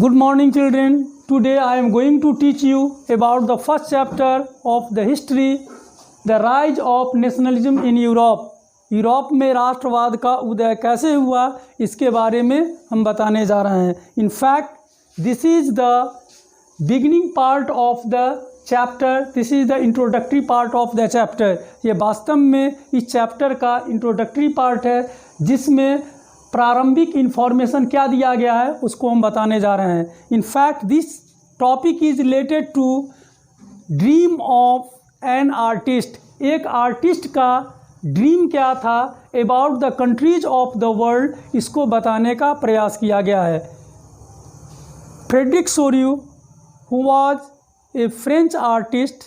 Good morning children. Today I am going to teach you about the first chapter of the history, the rise of nationalism in Europe. Europe में राष्ट्रवाद का उदय कैसे हुआ इसके बारे में हम बताने जा रहे हैं. In fact, this is the beginning part of the chapter. This is the introductory part of the chapter. ये वास्तव में इस चैप्टर का इंट्रोडक्टरी पार्ट है जिसमें प्रारंभिक इन्फॉर्मेशन क्या दिया गया है उसको हम बताने जा रहे हैं. In fact this topic is related to dream of an artist. एक आर्टिस्ट का ड्रीम क्या था about the countries of the world, इसको बताने का प्रयास किया गया है. Frederic Sorrieu who was a French artist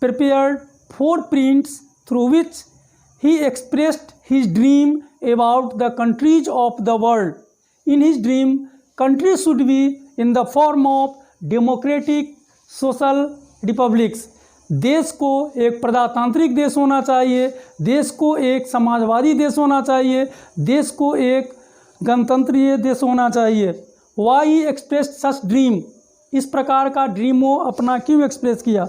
prepared 4 prints through which he expressed his dream about the countries of the world. In his dream, countries should be in the form of democratic social republics. देश को एक प्रजातांत्रिक देश होना चाहिए, देश को एक समाजवादी देश होना चाहिए, देश को एक गणतंत्रीय देश होना चाहिए. Why he expressed such dream? इस प्रकार का ड्रीम वो अपना क्यों एक्सप्रेस किया?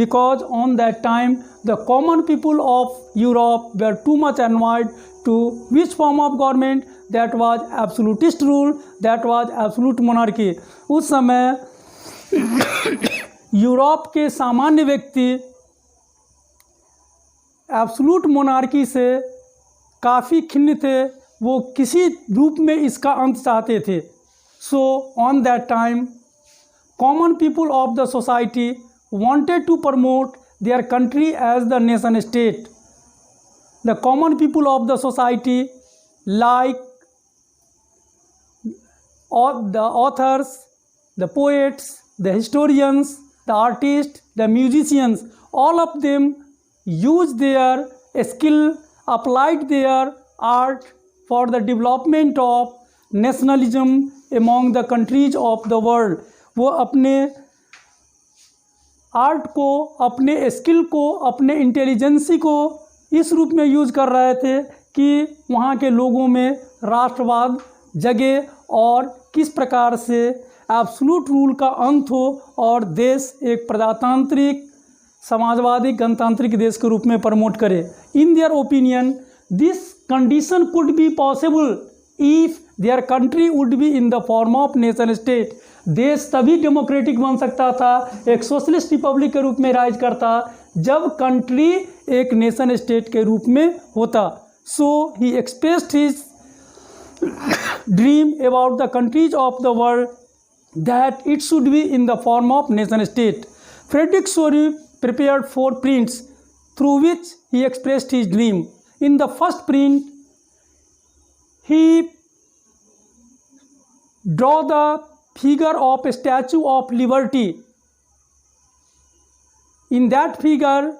Because on that time the common people of Europe were too much annoyed to which form of government? That was absolutist rule, that was absolute monarchy. उस समय Europe के सामान्य व्यक्ति एब्सोल्यूट मोनार्की से काफ़ी खिन्न थे, वो किसी रूप में इसका अंत चाहते थे. So on that time common people of the society wanted to promote their country as the nation state. The common people of the society, like the authors, the poets, the historians, the artists, the musicians, all of them used their skill, applied their art for the development of nationalism among the countries of the world. वो अपने art को, अपने skill को, अपने intelligence को इस रूप में यूज़ कर रहे थे कि वहाँ के लोगों में राष्ट्रवाद जगे और किस प्रकार से एब्सोल्यूट रूल का अंत हो और देश एक प्रजातांत्रिक समाजवादी गणतांत्रिक देश के रूप में प्रमोट करे. In their opinion this condition could be possible if their country would be in the form of nation state. देश तभी डेमोक्रेटिक बन सकता था, एक सोशलिस्ट रिपब्लिक के रूप में राइज करता जब कंट्री एक नेशन स्टेट के रूप में होता. So he expressed his dream about the countries of the world that it should be in the form of nation state. Frederic Sorrieu prepared 4 prints through which he expressed his dream. In the first print, he draw the figure of a Statue of Liberty. In that figure,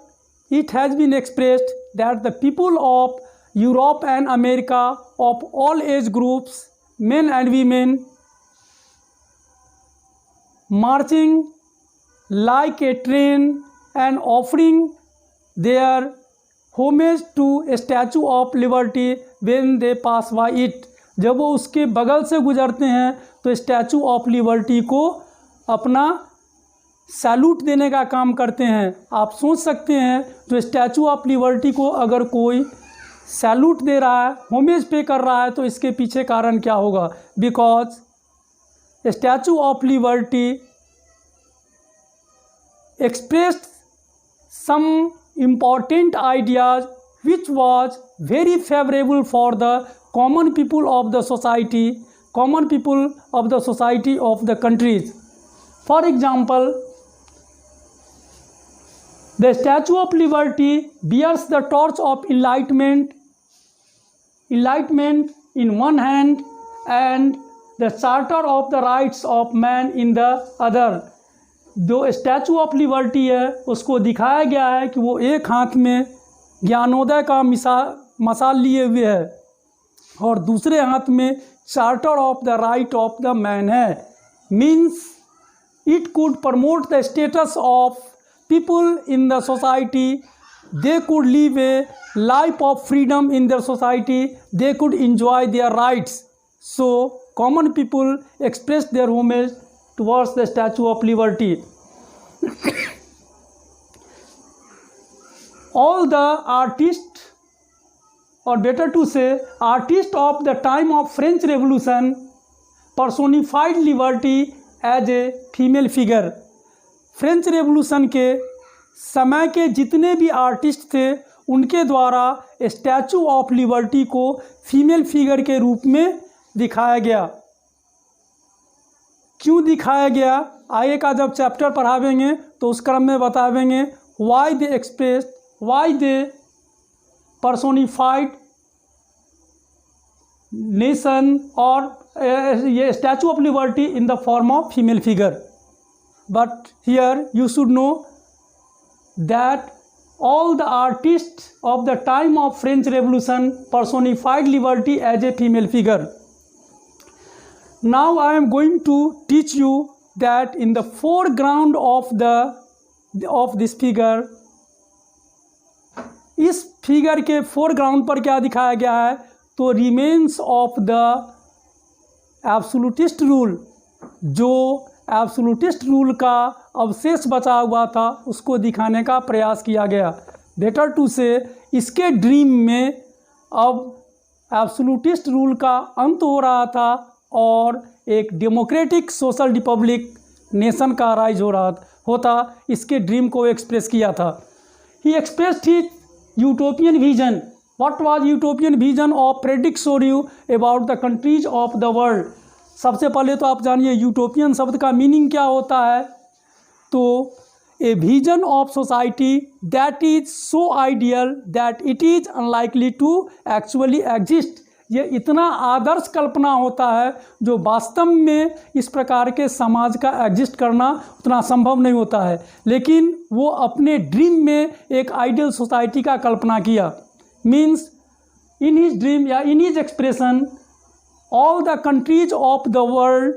it has been expressed that the people of Europe and America of all age groups, men and women, marching like a train and offering their homage to a Statue of Liberty when they pass by it. जब वो उसके बगल से गुजरते हैं तो statue of liberty को अपना सैल्यूट देने का काम करते हैं. आप सोच सकते हैं तो स्टैचू ऑफ लिबर्टी को अगर कोई सैल्यूट दे रहा है, होमेज पे कर रहा है, तो इसके पीछे कारण क्या होगा? Because statue of liberty expressed some important ideas which was very favorable for the common people of the society, common people of the society of the countries. For example, the Statue of Liberty bears the torch of enlightenment in one hand and the charter of the rights of man in the other. जो statue of liberty है उसको दिखाया गया है कि वो एक हाथ में ज्ञानोदय का मशाल लिए हुए है और दूसरे हाथ में charter of the right of the man है. Means it could promote the status of people in the society. They could live a life of freedom in their society. They could enjoy their rights. So common people expressed their homage towards the Statue of Liberty. All the artists, or better to say, artists of the time of French Revolution personified liberty as a female figure. French revolution के समय के जितने भी artist थे उनके द्वारा statue of liberty को female figure के रूप में दिखाया गया। क्यों दिखाया गया, आगे का जब चैप्टर पढ़ावेंगे तो उस क्रम में बतावेंगे why they expressed, why they personified nation और ये Statue of Liberty in the form of female figure. But here you should know that all the artists of the time of French Revolution personified liberty as a female figure. Now I am going to teach you that in the foreground of this figure, इस figure के foreground पर क्या दिखाया गया है, तो remains of the absolutist rule, जो absolutist rule का अवशेष बचा हुआ था उसको दिखाने का प्रयास किया गया. बेटर टू से इसके ड्रीम में अब एब्सोल्यूटिस्ट रूल का अंत हो रहा था और एक डेमोक्रेटिक सोशल रिपब्लिक नेशन का राइज हो रहा होता. इसके ड्रीम को एक्सप्रेस किया था. He expressed his utopian vision. What was utopian vision of Frederic Sorrieu about the countries of the world. सबसे पहले तो आप जानिए यूटोपियन शब्द का मीनिंग क्या होता है. तो a vision of society that is so ideal that it is unlikely to actually exist. ये इतना आदर्श कल्पना होता है जो वास्तव में इस प्रकार के समाज का एग्जिस्ट करना उतना संभव नहीं होता है. लेकिन वो अपने ड्रीम में एक आइडियल सोसाइटी का कल्पना किया. मीन्स इन हिज ड्रीम या in his expression all the countries of the world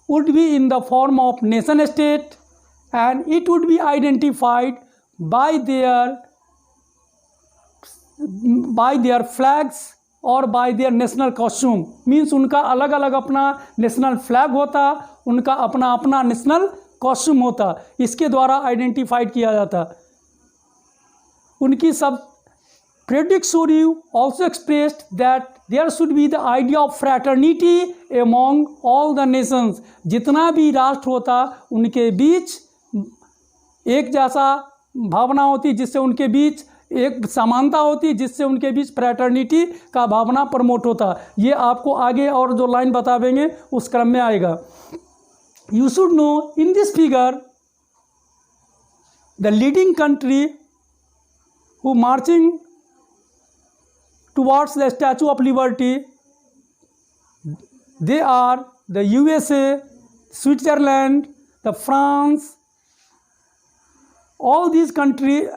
would be in the form of nation state and it would be identified by their flags or by their national costume. Means उनका अलग अलग अपना national flag होता, उनका अपना अपना national costume होता, इसके द्वारा आइडेंटिफाइड किया जाता. उनकी सब Frederick Sorie also expressed that there should be the idea of fraternity among all the nations. जितना भी राष्ट्र होता उनके बीच एक जैसा भावना होती, जिससे उनके बीच एक समानता होती, जिससे उनके बीच फ्रैटर्निटी का भावना प्रमोट होता. ये आपको आगे और जो लाइन बतावेंगे उस क्रम में आएगा. You should know in this figure the leading country who marching towards the Statue of Liberty, they are the USA, Switzerland, the France, all these countries,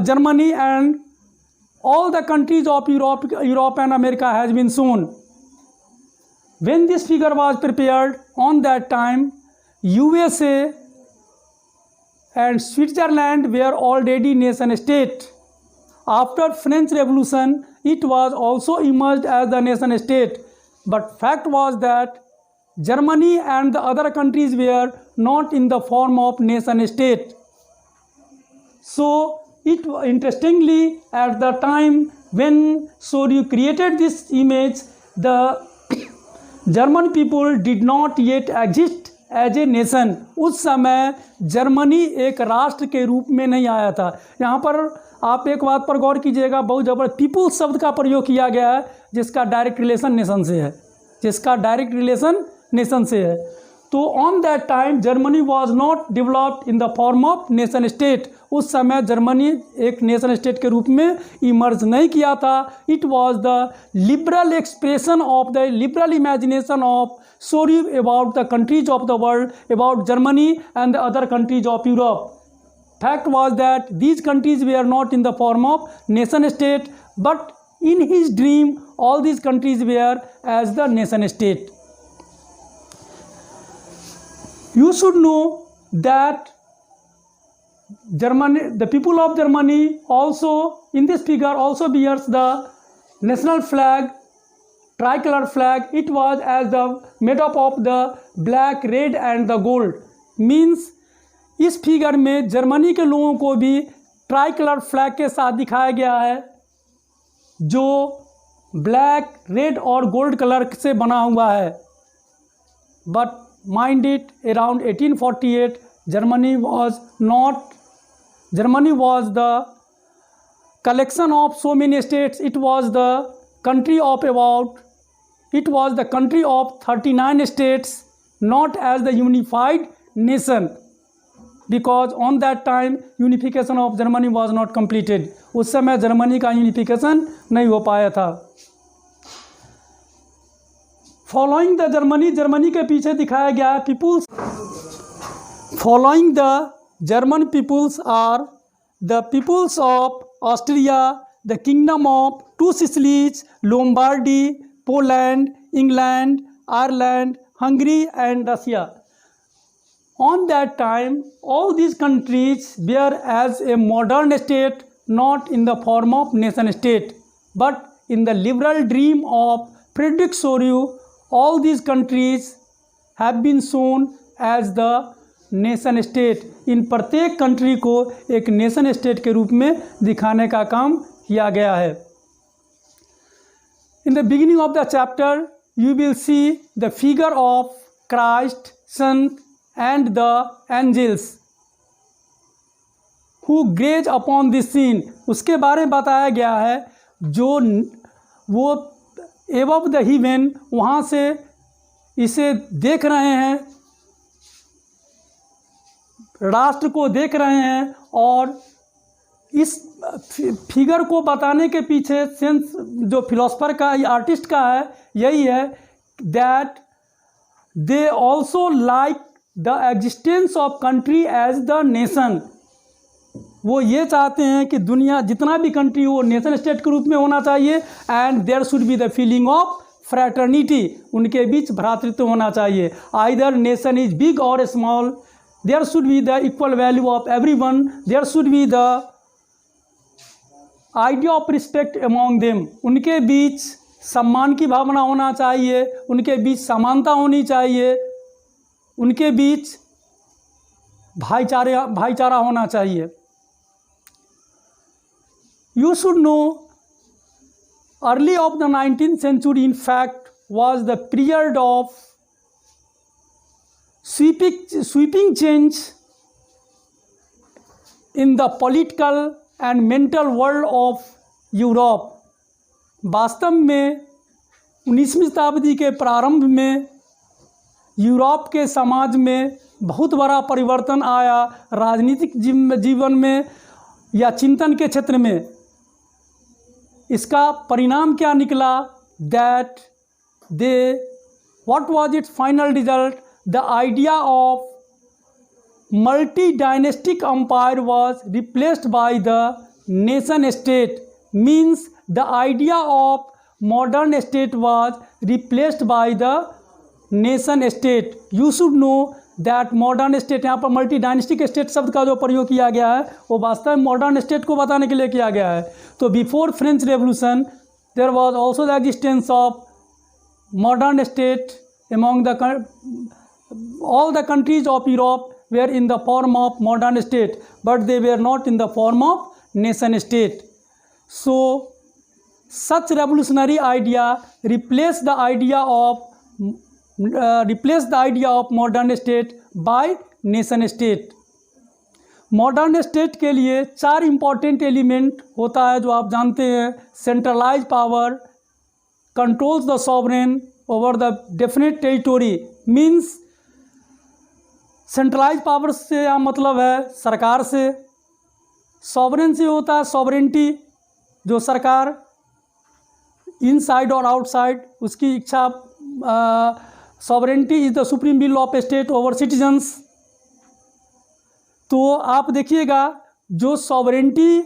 Germany and all the countries of Europe and America has been shown. When this figure was prepared on that time, USA and Switzerland were already nation state. After French Revolution, it was also emerged as the nation state, but fact was that Germany and the other countries were not in the form of nation state. So it interestingly at the time when Sorie created this image, the German people did not yet exist as a nation. उस समय Germany एक राष्ट्र के रूप में नहीं आया था. यहाँ पर आप एक बात पर गौर कीजिएगा, बहुत जबरदस्त पीपुल्स शब्द का प्रयोग किया गया है जिसका डायरेक्ट रिलेशन नेशन से है, जिसका डायरेक्ट रिलेशन नेशन से है. तो on that time Germany was not developed in the form of nation state. उस समय जर्मनी एक नेशन स्टेट के रूप में इमर्ज नहीं किया था. It was the liberal expression of the liberal imagination of Sorie about the countries of the world, about Germany and the other countries of Europe. Fact was that these countries were not in the form of nation state, but in his dream all these countries were as the nation state. You should know that Germany, the people of Germany also in this figure also bears the national flag tricolor flag. It was as the made up of the black, red and the gold. Means इस figure में Germany के लोगों को भी try colour flag के साथ दिखाया गया है, जो ब्लैक, रेड और गोल्ड कलर से बना हुआ है. But mind it, around 1848 Germany was the collection of so many states. It was the country of 39 states, not as the unified nation, because on that time unification of Germany was not completed. उस समय Germany का unification नहीं हो पाया था. Following the Germany के पीछे दिखाया गया है peoples. Following the German peoples are the peoples of Austria, the kingdom of two Sicilies, Lombardy, Poland, England, Ireland, Hungary and Russia. On that time, all these countries were as a modern state, not in the form of nation state, but in the liberal dream of Frederick Soru. All these countries have been shown as the nation state. इन प्रत्येक country को एक nation state के रूप में दिखाने का काम किया गया है. In the beginning of the chapter, you will see the figure of Christ, Son, and the angels who graze upon this scene. उसके बारे में बताया गया है जो वो above the heaven वहाँ से इसे देख रहे हैं, राष्ट्र को देख रहे हैं. और इस फिगर को बताने के पीछे सेंस जो फिलोसफर का, आर्टिस्ट का है, यही है that they also like the existence of country as the nation. वो ये चाहते हैं कि दुनिया जितना भी कंट्री हो नेशन स्टेट के रूप में होना चाहिए. And there should be the feeling of fraternity. उनके बीच भ्रातृत्व होना चाहिए. आइदर नेशन इज बिग और small, there should be the equal value of everyone. There should be the idea of respect among them. उनके बीच सम्मान की भावना होना चाहिए, उनके बीच समानता होनी चाहिए, उनके बीच भाईचारा होना चाहिए. You should know early of the 19th century in fact was the period of sweeping change in the political and mental world of Europe. वास्तव में 19वीं शताब्दी के प्रारंभ में यूरोप के समाज में बहुत बड़ा परिवर्तन आया, राजनीतिक जीवन में या चिंतन के क्षेत्र में. इसका परिणाम क्या निकला? That what was its final result? The idea of multi dynastic empire was replaced by the nation state. Means the idea of modern state was replaced by the nation state. You should know that modern state, यहाँ पर multi dynastic state शब्द का जो प्रयोग किया गया है वो वास्तव में मॉडर्न स्टेट को बताने के लिए किया गया है. तो before French revolution there was also the existence of modern state among the all the countries of Europe were in the form of modern state, but they were not in the form of nation state. So such revolutionary idea replaced the idea of modern state by nation state. Modern state के लिए 4 important element होता है जो आप जानते हैं. Centralise power controls the sovereign over the definite territory. Means centralise power से यहाँ मतलब है सरकार से. सॉवरेन से होता है सॉवरेंटी, जो सरकार इनसाइड और आउटसाइड उसकी इच्छा. Sovereignty is the supreme will of state over citizens. तो आप देखिएगा जो सॉवरेंटी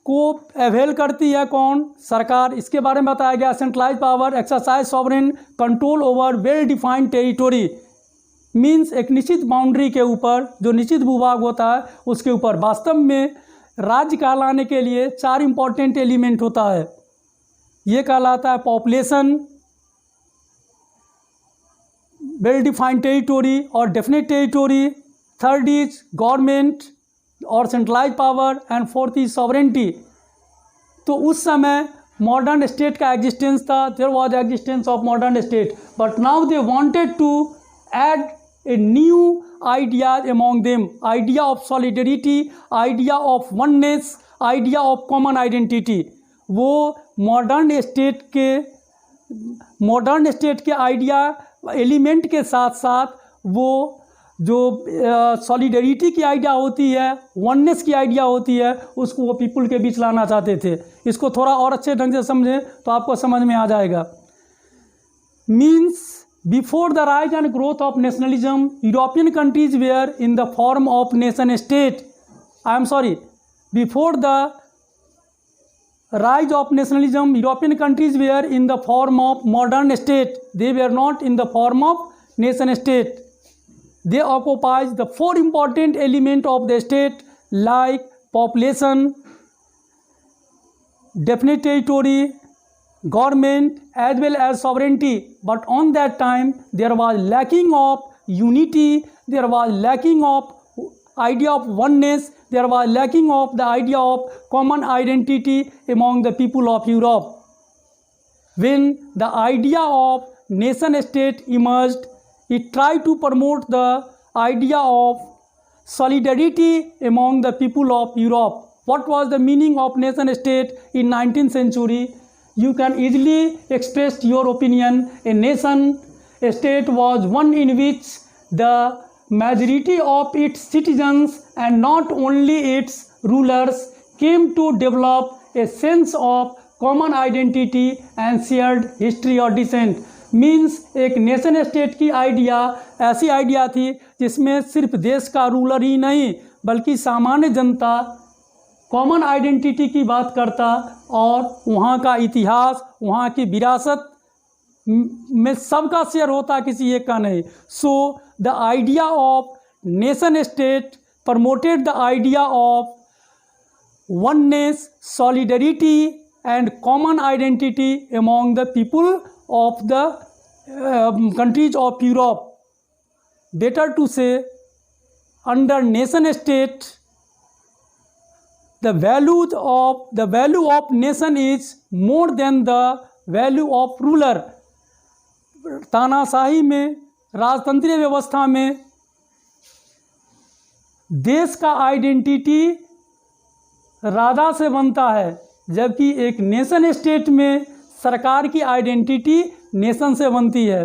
को अवेल करती है कौन? सरकार. इसके बारे में बताया गया centralise power exercise sovereign control over well defined territory. Means एक निश्चित बाउंड्री के ऊपर, जो निश्चित भूभाग होता है उसके ऊपर. वास्तव में राज्य कहलाने के लिए 4 इम्पॉर्टेंट एलिमेंट होता है. ये कहलाता है population, well defined territory or definite territory. Third is government or centralized power, and fourth is sovereignty. तो उस समय मॉडर्न स्टेट का एग्जिस्टेंस था, there was existence of modern state, but now they wanted to add a new ideas among them, idea of solidarity, idea of oneness, idea of common identity. वो modern state के idea element के साथ साथ वो जो solidarity की idea होती है, वननेस की आइडिया होती है, उसको वो पीपल के बीच लाना चाहते थे. इसको थोड़ा और अच्छे ढंग से समझें तो आपको समझ में आ जाएगा. Means before the rise and growth of nationalism, European countries were in the form of nation state. Before the rise of nationalism, European countries were in the form of modern state. They were not in the form of nation state. They occupies the four important elements of the state like population, definite territory, government as well as sovereignty. But on that time there was lacking of unity, there was lacking of idea of oneness, there was lacking of the idea of common identity among the people of Europe. When the idea of nation state emerged, it tried to promote the idea of solidarity among the people of Europe. What was the meaning of nation state in 19th century? You can easily express your opinion. A nation state was one in which the majority of its citizens and not only its rulers came to develop a sense of common identity and shared history or descent. Means एक nation state की idea ऐसी idea थी जिसमें सिर्फ देश का ruler ही नहीं बल्कि सामान्य जनता कॉमन आइडेंटिटी की बात करता और वहाँ का इतिहास, वहाँ की विरासत में सबका शेयर होता, किसी एक का नहीं. So the idea of nation state promoted the idea of oneness, solidarity and common identity among the people of the countries of Europe. Better to say, under nation state, the value of nation is more than the value of ruler. तानाशाही में, राजतंत्रीय व्यवस्था में देश का identity राजा से बनता है, जबकि एक नेशन स्टेट में सरकार की आइडेंटिटी नेशन से बनती है.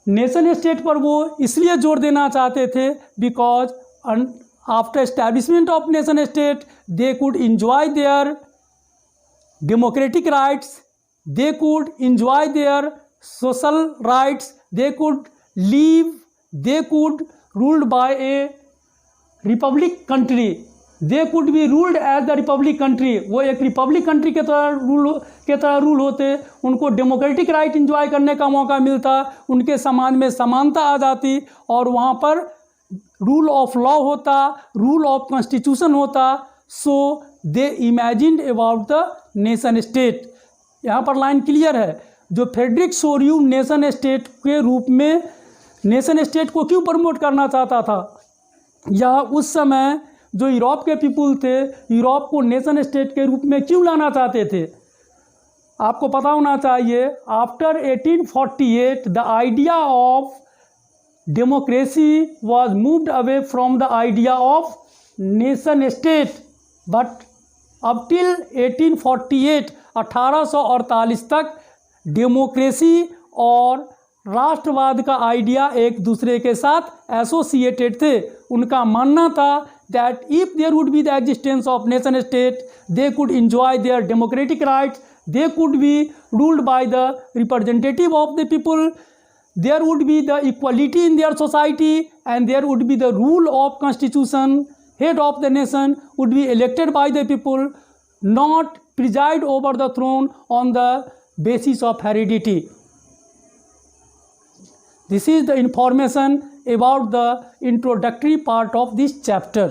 नेशन स्टेट पर वो इसलिए जोर देना चाहते थे because after establishment of nation state they could enjoy their democratic rights, they could enjoy their social rights, they could live, they could ruled by a republic country, they could be ruled as the republic country. वो एक Republic country के तरह rule होते, उनको democratic right enjoy करने का मौका मिलता, उनके समाज में समानता आ जाती और वहाँ पर रूल ऑफ लॉ होता, रूल ऑफ कॉन्स्टिट्यूशन होता. So they imagined about the nation state. यहाँ पर लाइन क्लियर है. जो फ्रेडरिक सोर्यू नेशन स्टेट के रूप में नेशन स्टेट को क्यों प्रमोट करना चाहता था, यह उस समय जो यूरोप के पीपुल थे यूरोप को नेशन स्टेट के रूप में क्यों लाना चाहते थे. आपको पता होना चाहिए, after 1848 the idea of democracy was moved away from the idea of nation state. But up till 1848 1848 तक डेमोक्रेसी और राष्ट्रवाद का आइडिया एक दूसरे के साथ एसोसिएटेड थे. उनका मानना था that if there would be the existence of nation state, they could enjoy their democratic rights, they could be ruled by the representative of the people, there would be the equality in their society, and there would be the rule of constitution. Head of the nation would be elected by the people, not preside over the throne on the basis of heredity. This is the information about the introductory part of this chapter.